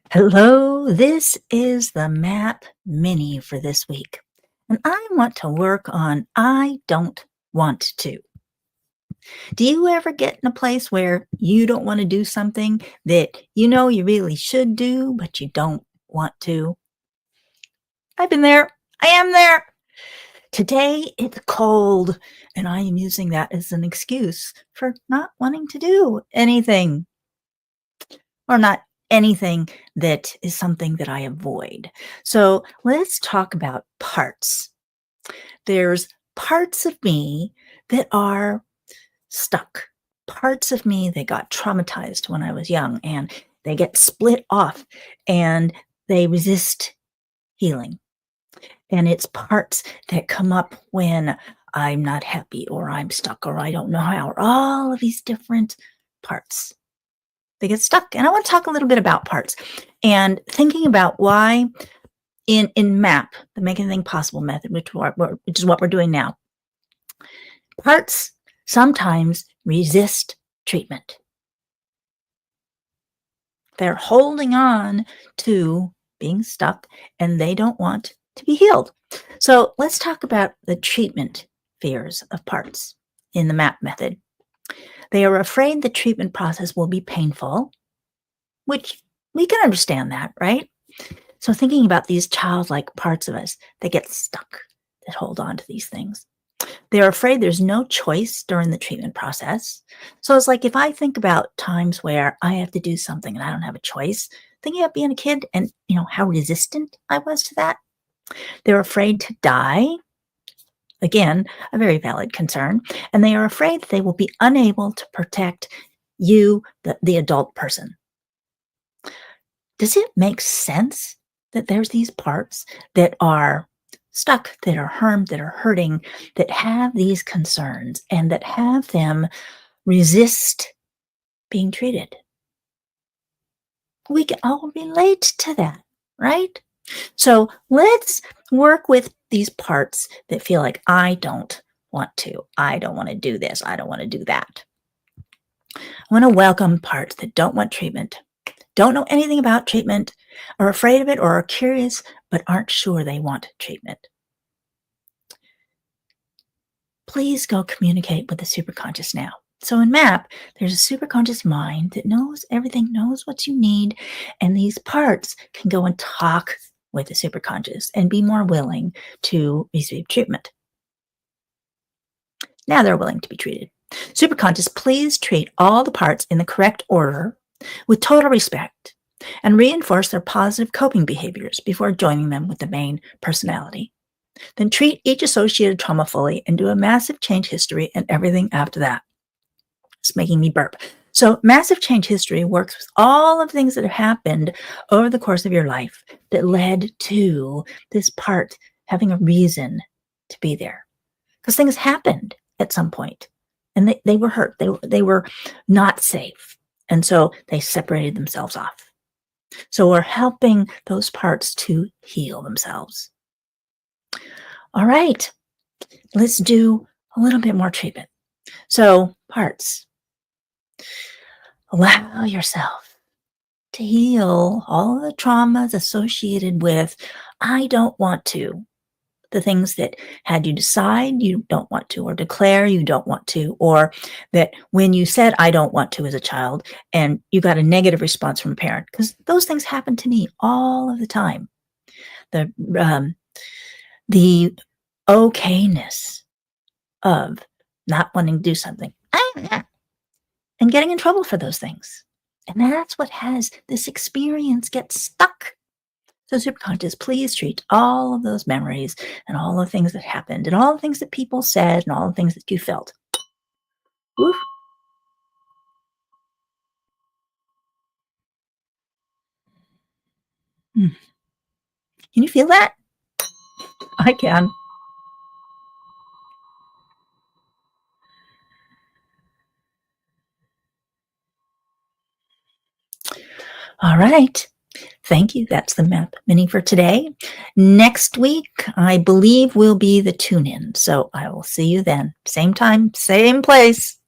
Hello, this is the map mini for this week, and I want to work on I don't want to. Do you ever get in a place where you don't want to do something that you know you really should do, but you don't want to? I've been there. I am there. Today it's cold, and I am using that as an excuse for not wanting to do anything. Or not anything that is something that I avoid. So let's talk about parts. There's parts of me that are stuck, parts of me that got traumatized when I was young, and they get split off and they resist healing. And it's parts that come up when I'm not happy or I'm stuck or I don't know how, or all of these different parts. They get stuck. And I want to talk a little bit about parts and thinking about why in MAP, the Make Anything Possible method, which is what we're doing now, parts sometimes resist treatment. They're holding on to being stuck and they don't want to be healed. So let's talk about the treatment fears of parts in the MAP method. They are afraid the treatment process will be painful, which we can understand that, right? So thinking about these childlike parts of us that get stuck, that hold on to these things. They're afraid there's no choice during the treatment process. So it's like if I think about times where I have to do something and I don't have a choice, thinking about being a kid and how resistant I was to that. They're afraid to die. Again, a very valid concern. And they are afraid that they will be unable to protect you, the adult person. Does it make sense that there's these parts that are stuck, that are harmed, that are hurting, that have these concerns and that have them resist being treated? We can all relate to that, right? So let's work with these parts that feel like I don't want to. I don't want to do this. I don't want to do that. I want to welcome parts that don't want treatment, don't know anything about treatment, are afraid of it, or are curious but aren't sure they want treatment. Please go communicate with the superconscious now. So in MAP, there's a superconscious mind that knows everything, knows what you need, and these parts can go and talk with the superconscious and be more willing to receive treatment. Now they're willing to be treated. Superconscious, please treat all the parts in the correct order with total respect and reinforce their positive coping behaviors before joining them with the main personality. Then treat each associated trauma fully and do a massive change history and everything after that. It's making me burp. So massive change history works with all of the things that have happened over the course of your life that led to this part having a reason to be there. Because things happened at some point and they were hurt. They were not safe. And so they separated themselves off. So we're helping those parts to heal themselves. All right, let's do a little bit more treatment. So parts, allow yourself to heal all the traumas associated with I don't want to. The things that had you decide you don't want to, or declare you don't want to, or that when you said I don't want to as a child and you got a negative response from a parent, because those things happen to me all of the time. The okayness of not wanting to do something and getting in trouble for those things. And that's what has this experience get stuck. So superconscious, please treat all of those memories and all the things that happened and all the things that people said and all the things that you felt. Oof. Can you feel that? I can. All right. Thank you. That's the map mini for today. Next week, I believe will be the tune-in. So I will see you then. Same time, same place.